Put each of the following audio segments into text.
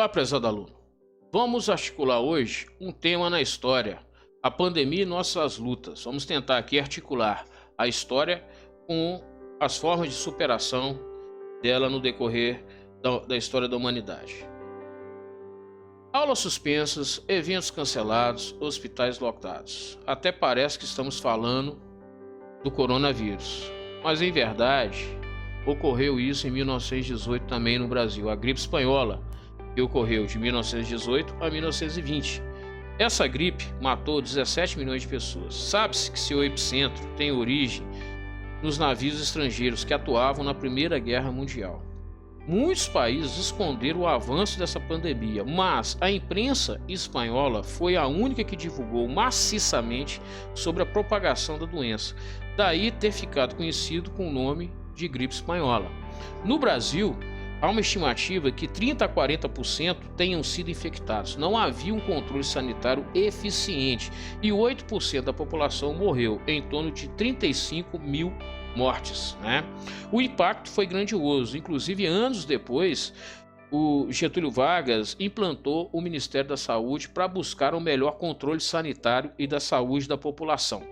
Olá, prezado aluno. Vamos articular hoje um tema na história, a pandemia e nossas lutas. Vamos tentar aqui articular a história com as formas de superação dela no decorrer da história da humanidade. Aulas suspensas, eventos cancelados, hospitais lotados. Até parece que estamos falando do coronavírus, mas em verdade ocorreu isso em 1918 também no Brasil, a gripe espanhola, que ocorreu de 1918 a 1920. Essa gripe matou 17 milhões de pessoas. Sabe-se que seu epicentro tem origem nos navios estrangeiros que atuavam na Primeira Guerra Mundial. Muitos países esconderam o avanço dessa pandemia, mas a imprensa espanhola foi a única que divulgou maciçamente sobre a propagação da doença, daí ter ficado conhecido com o nome de gripe espanhola. No Brasil, há uma estimativa que 30 a 40% tenham sido infectados. Não havia um controle sanitário eficiente e 8% da população morreu, em torno de 35 mil mortes, né? O impacto foi grandioso, inclusive anos depois, o Getúlio Vargas implantou o Ministério da Saúde para buscar um melhor controle sanitário e da saúde da população.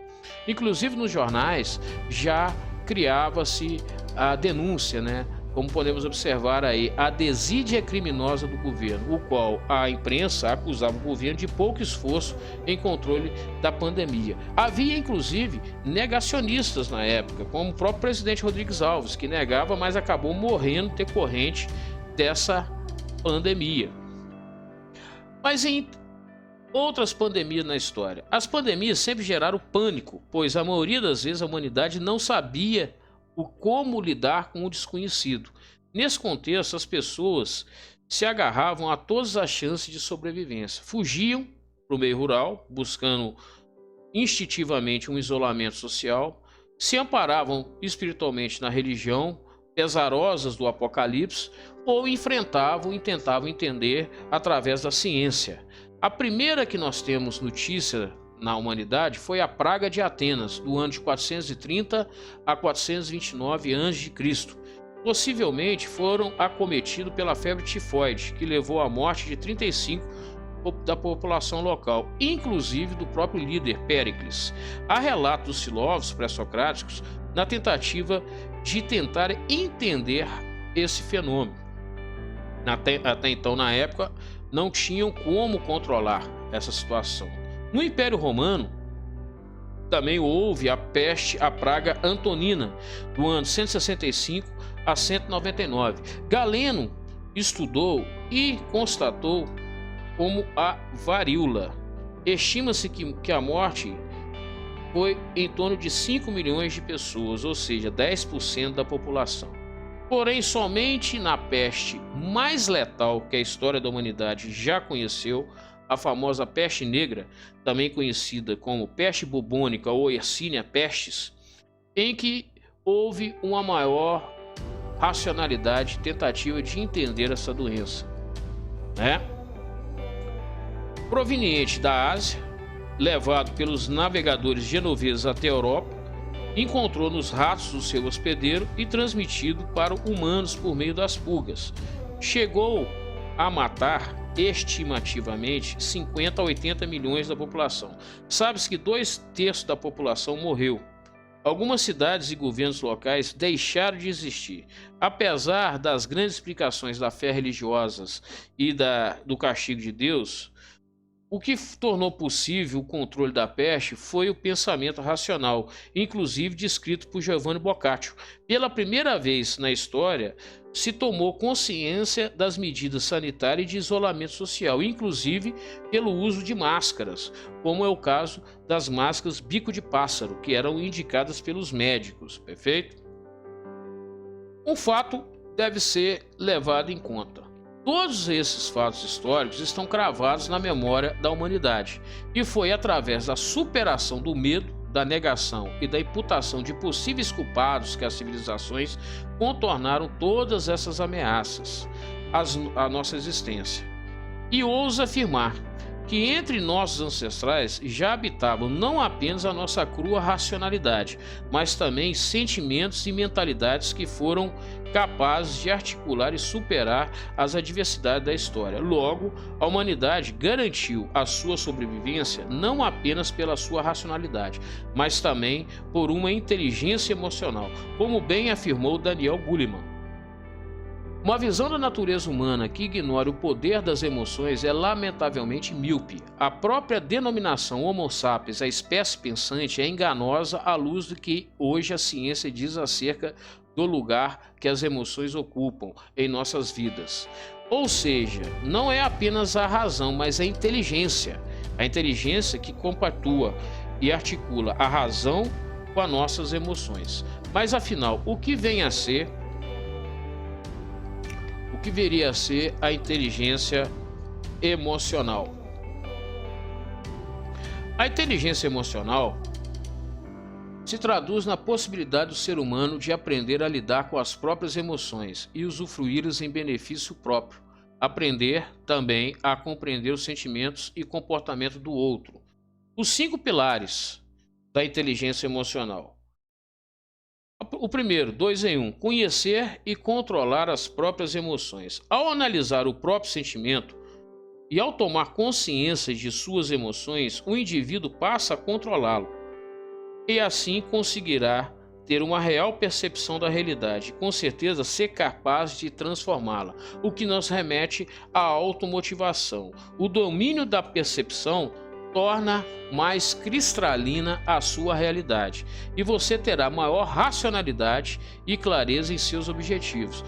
Inclusive nos jornais já criava-se a denúncia, né? Como podemos observar aí, a desídia criminosa do governo, o qual a imprensa acusava o governo de pouco esforço em controle da pandemia. Havia, inclusive, negacionistas na época, como o próprio presidente Rodrigues Alves, que negava, mas acabou morrendo decorrente dessa pandemia. Mas em outras pandemias na história, as pandemias sempre geraram pânico, pois a maioria das vezes a humanidade não sabia como lidar com o desconhecido. Nesse contexto, as pessoas se agarravam a todas as chances de sobrevivência. Fugiam para o meio rural, buscando instintivamente um isolamento social, se amparavam espiritualmente na religião, pesarosas do apocalipse, ou enfrentavam e tentavam entender através da ciência. A primeira que nós temos notícia na humanidade foi a praga de Atenas, do ano de 430 a 429 a.C. Possivelmente foram acometidos pela febre tifoide, que levou à morte de 35% da população local, inclusive do próprio líder Péricles. Há relatos dos filósofos pré-socráticos na tentativa de tentar entender esse fenômeno. Até então, na época, não tinham como controlar essa situação. No Império Romano, também houve a praga antonina, do ano 165 a 199. Galeno estudou e constatou como a varíola. Estima-se que a morte foi em torno de 5 milhões de pessoas, ou seja, 10% da população. Porém, somente na peste mais letal que a história da humanidade já conheceu, a famosa peste negra, também conhecida como peste bubônica ou Yersinia pestis, em que houve uma maior racionalidade e tentativa de entender essa doença, né? Proveniente da Ásia, levado pelos navegadores genoveses até a Europa, encontrou nos ratos do seu hospedeiro e transmitido para humanos por meio das pulgas. Chegou a matar estimativamente 50 a 80 milhões da população. Sabe-se que 2/3 da população morreu. Algumas cidades e governos locais deixaram de existir. Apesar das grandes explicações da fé religiosas e do castigo de Deus, o que tornou possível o controle da peste foi o pensamento racional, inclusive descrito por Giovanni Boccaccio. Pela primeira vez na história, se tomou consciência das medidas sanitárias e de isolamento social, inclusive pelo uso de máscaras, como é o caso das máscaras bico de pássaro, que eram indicadas pelos médicos, perfeito? Um fato deve ser levado em conta. Todos esses fatos históricos estão cravados na memória da humanidade, e foi através da superação do medo, da negação e da imputação de possíveis culpados que as civilizações contornaram todas essas ameaças à nossa existência. E ouso afirmar que entre nossos ancestrais já habitavam não apenas a nossa crua racionalidade, mas também sentimentos e mentalidades que foram capazes de articular e superar as adversidades da história. Logo, a humanidade garantiu a sua sobrevivência não apenas pela sua racionalidade, mas também por uma inteligência emocional, como bem afirmou Daniel Goleman. Uma visão da natureza humana que ignora o poder das emoções é lamentavelmente míope. A própria denominação Homo sapiens, a espécie pensante, é enganosa à luz do que hoje a ciência diz acerca do lugar que as emoções ocupam em nossas vidas. Ou seja, não é apenas a razão, mas a inteligência que compactua e articula a razão com as nossas emoções. Mas afinal, o que viria a ser a inteligência emocional? A inteligência emocional se traduz na possibilidade do ser humano de aprender a lidar com as próprias emoções e usufruí-las em benefício próprio. Aprender também a compreender os sentimentos e comportamento do outro. Os 5 pilares da inteligência emocional. O primeiro, 2 em 1, conhecer e controlar as próprias emoções. Ao analisar o próprio sentimento e ao tomar consciência de suas emoções, o indivíduo passa a controlá-lo e assim conseguirá ter uma real percepção da realidade e com certeza ser capaz de transformá-la, o que nos remete à automotivação. O domínio da percepção torna mais cristalina a sua realidade e você terá maior racionalidade e clareza em seus objetivos.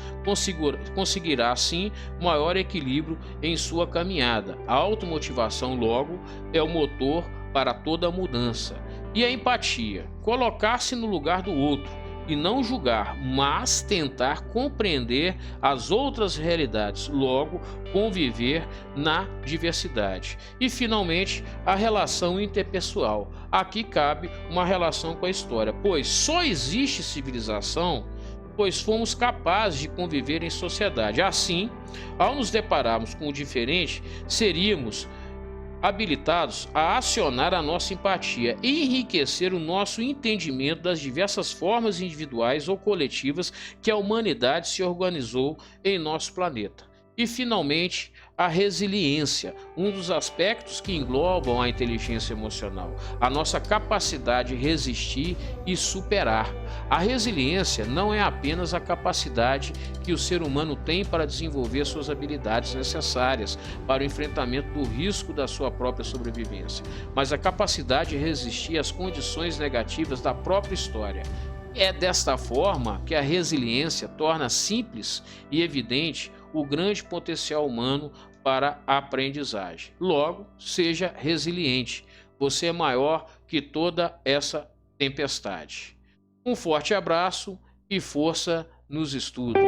Conseguirá assim maior equilíbrio em sua caminhada. A automotivação, logo, é o motor para toda mudança. E a empatia, colocar-se no lugar do outro e não julgar, mas tentar compreender as outras realidades, logo conviver na diversidade. E finalmente, a relação interpessoal. Aqui cabe uma relação com a história, pois só existe civilização pois fomos capazes de conviver em sociedade. Assim, ao nos depararmos com o diferente, seríamos habilitados a acionar a nossa empatia e enriquecer o nosso entendimento das diversas formas individuais ou coletivas que a humanidade se organizou em nosso planeta. E, finalmente, a resiliência, um dos aspectos que englobam a inteligência emocional, a nossa capacidade de resistir e superar. A resiliência não é apenas a capacidade que o ser humano tem para desenvolver suas habilidades necessárias para o enfrentamento do risco da sua própria sobrevivência, mas a capacidade de resistir às condições negativas da própria história. É desta forma que a resiliência torna simples e evidente o grande potencial humano para a aprendizagem. Logo, seja resiliente. Você é maior que toda essa tempestade. Um forte abraço e força nos estudos.